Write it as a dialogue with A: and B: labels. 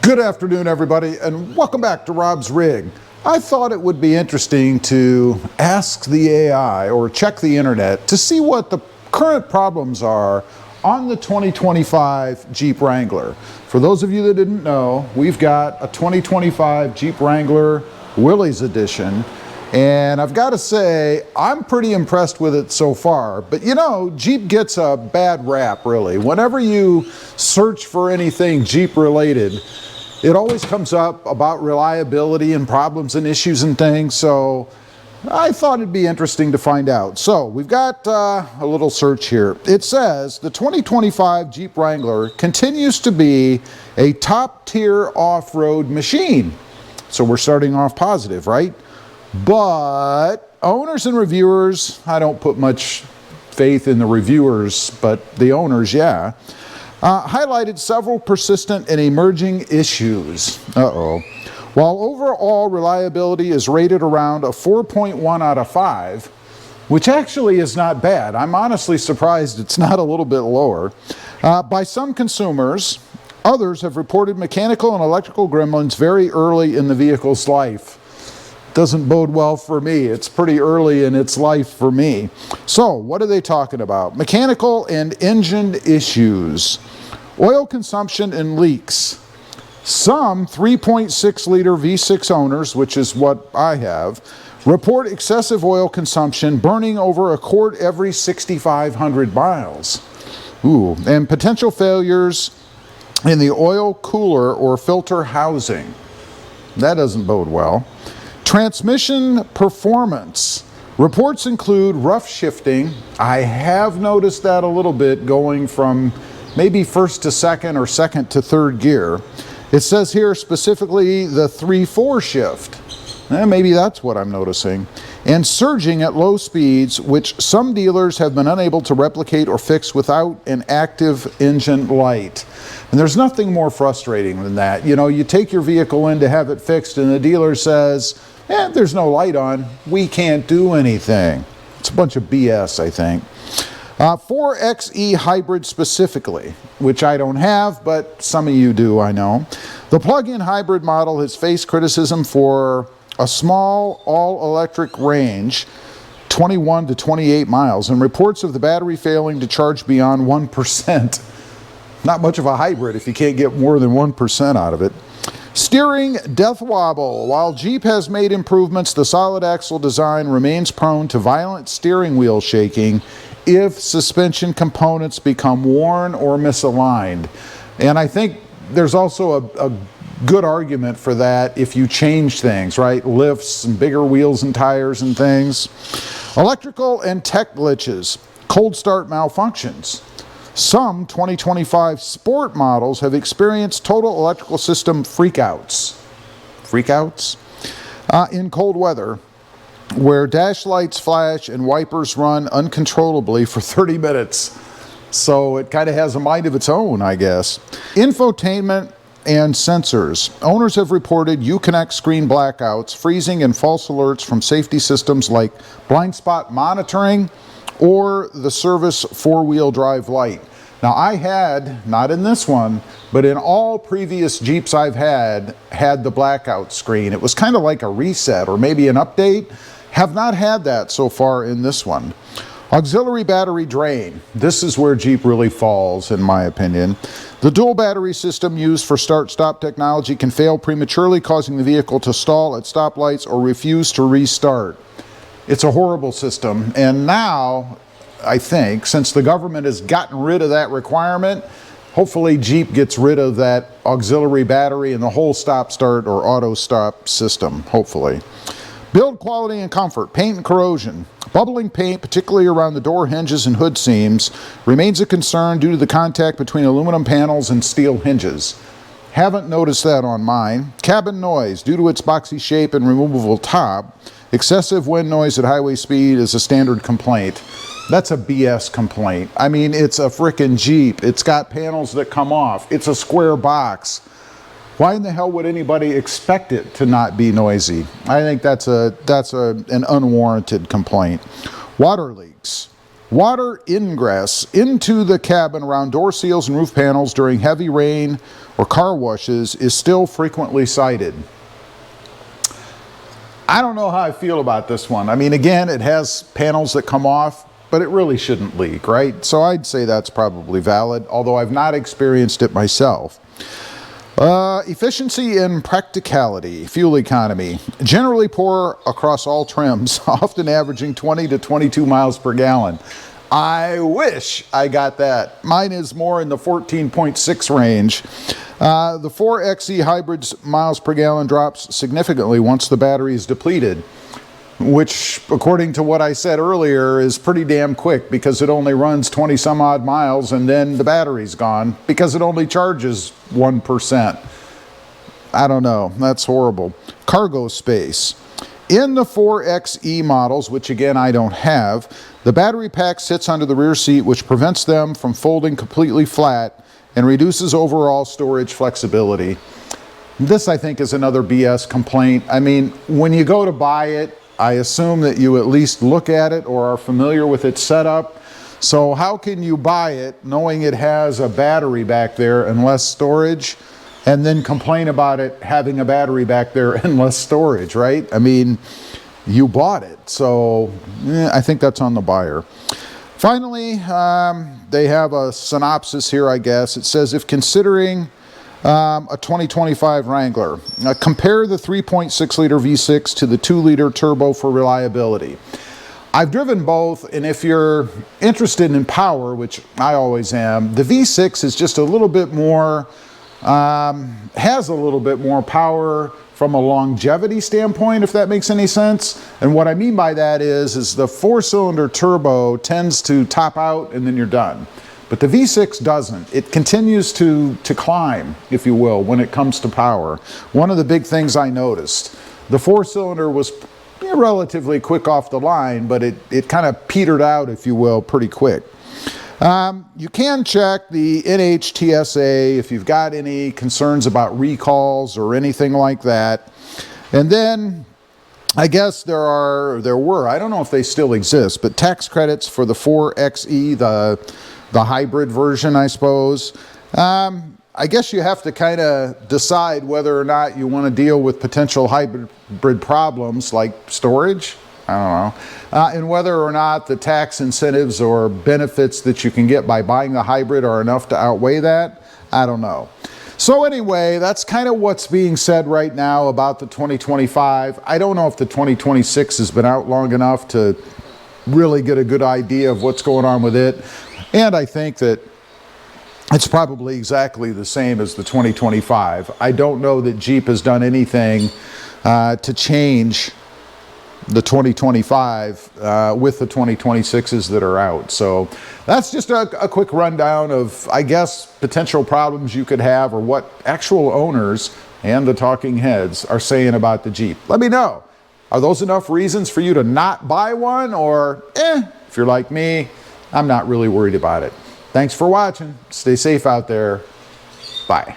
A: Good afternoon, everybody, and welcome back to Rob's Rig. I thought it would be interesting to ask the AI or check the internet to see what the current problems are on the 2025 Jeep Wrangler. For those of you that didn't know, we've got a 2025 Jeep Wrangler Willys Edition, and I've got to say, I'm pretty impressed with it so far. But you know, Jeep gets a bad rap, really. Whenever you search for anything Jeep related, it always comes up about reliability and problems and issues and things, so I thought it'd be interesting to find out. So we've got a little search here. It says the 2025 Jeep Wrangler continues to be a top-tier off-road machine. So we're starting off positive, right? But owners and reviewers, I don't put much faith in the reviewers, but the owners, yeah, highlighted several persistent and emerging issues. While overall reliability is rated around a 4.1 out of 5, which actually is not bad. I'm honestly surprised it's not a little bit lower. By some consumers, others have reported mechanical and electrical gremlins very early in the vehicle's life. Doesn't bode well for me. It's pretty early in its life for me. So what are they talking about? Mechanical and engine issues, oil consumption and leaks. Some 3.6 liter V6 owners, which is what I have, report excessive oil consumption, burning over a quart every 6,500 miles. Ooh, and potential failures in the oil cooler or filter housing. That doesn't bode well. Transmission performance. Reports include rough shifting. I have noticed that a little bit going from maybe first to second or second to third gear. It says here specifically the 3/4 shift. Maybe that's what I'm noticing. And surging at low speeds, which some dealers have been unable to replicate or fix without an active engine light. And there's nothing more frustrating than that. You know, you take your vehicle in to have it fixed and the dealer says, there's no light on, we can't do anything. It's a bunch of BS, I think. 4xe hybrid specifically, which I don't have, but some of you do, I know. The plug-in hybrid model has faced criticism for a small all-electric range, 21 to 28 miles, and reports of the battery failing to charge beyond 1%. Not much of a hybrid if you can't get more than 1% out of it. Steering death wobble. While Jeep has made improvements, the solid axle design remains prone to violent steering wheel shaking if suspension components become worn or misaligned. And I think there's also a good argument for that if you change things, right? Lifts and bigger wheels and tires and things. Electrical and tech glitches. Cold start malfunctions. Some 2025 sport models have experienced total electrical system freakouts in cold weather, where dash lights flash and wipers run uncontrollably for 30 minutes. So it kind of has a mind of its own, I guess. Infotainment and sensors. Owners have reported Uconnect screen blackouts, freezing, and false alerts from safety systems like blind spot monitoring or the service four-wheel drive light. Now I had, not in this one, but in all previous Jeeps I've had the blackout screen. It was kind of like a reset or maybe an update. Have not had that so far in this one. Auxiliary battery drain. This is where Jeep really falls, in my opinion. The dual battery system used for start-stop technology can fail prematurely, causing the vehicle to stall at stoplights or refuse to restart. It's a horrible system, and now, I think, since the government has gotten rid of that requirement, hopefully Jeep gets rid of that auxiliary battery and the whole stop-start or auto-stop system, hopefully. Build quality and comfort. Paint and corrosion. Bubbling paint, particularly around the door hinges and hood seams, remains a concern due to the contact between aluminum panels and steel hinges. Haven't noticed that on mine. Cabin noise. Due to its boxy shape and removable top, excessive wind noise at highway speed is a standard complaint. That's a BS complaint. I mean, it's a frickin' Jeep. It's got panels that come off. It's a square box. Why in the hell would anybody expect it to not be noisy? I think that's an unwarranted complaint. Water leaks. Water ingress into the cabin around door seals and roof panels during heavy rain or car washes is still frequently cited. I don't know how I feel about this one. I mean, again, it has panels that come off, but it really shouldn't leak, right? So I'd say that's probably valid, although I've not experienced it myself. Efficiency and practicality, fuel economy, generally poor across all trims, often averaging 20 to 22 miles per gallon. I wish I got that. Mine is more in the 14.6 range. The 4xe hybrid's miles per gallon drops significantly once the battery is depleted, which, according to what I said earlier, is pretty damn quick because it only runs 20 some odd miles and then the battery's gone because it only charges 1%. I don't know. That's horrible. Cargo space. In the 4xe models, which again I don't have, the battery pack sits under the rear seat, which prevents them from folding completely flat and reduces overall storage flexibility. This, I think, is another BS complaint. I mean, when you go to buy it, I assume that you at least look at it or are familiar with its setup. So how can you buy it knowing it has a battery back there and less storage, and then complain about it having a battery back there and less storage, right? I mean, you bought it, so I think that's on the buyer. Finally, they have a synopsis here, I guess. It says, if considering a 2025 Wrangler, compare the 3.6 liter V6 to the 2 liter turbo for reliability. I've driven both, and if you're interested in power, which I always am, the V6 is just a little bit more, has a little bit more power from a longevity standpoint, if that makes any sense. And what I mean by that is the 4-cylinder turbo tends to top out and then you're done. But the V6 doesn't. It continues to climb, if you will, when it comes to power. One of the big things I noticed, the 4-cylinder was relatively quick off the line, but it kind of petered out, if you will, pretty quick. You can check the NHTSA if you've got any concerns about recalls or anything like that. And then I guess there were, I don't know if they still exist, but tax credits for the 4xe, the hybrid version, I suppose. I guess you have to kind of decide whether or not you want to deal with potential hybrid problems like storage. I don't know. And whether or not the tax incentives or benefits that you can get by buying the hybrid are enough to outweigh that. I don't know. So anyway, that's kind of what's being said right now about the 2025. I don't know if the 2026 has been out long enough to really get a good idea of what's going on with it. And I think that it's probably exactly the same as the 2025. I don't know that Jeep has done anything to change the 2025 with the 2026s that are out. So that's just a quick rundown of, I guess, potential problems you could have or what actual owners and the talking heads are saying about the Jeep. Let me know. Are those enough reasons for you to not buy one? Or, if you're like me, I'm not really worried about it. Thanks for watching. Stay safe out there. Bye.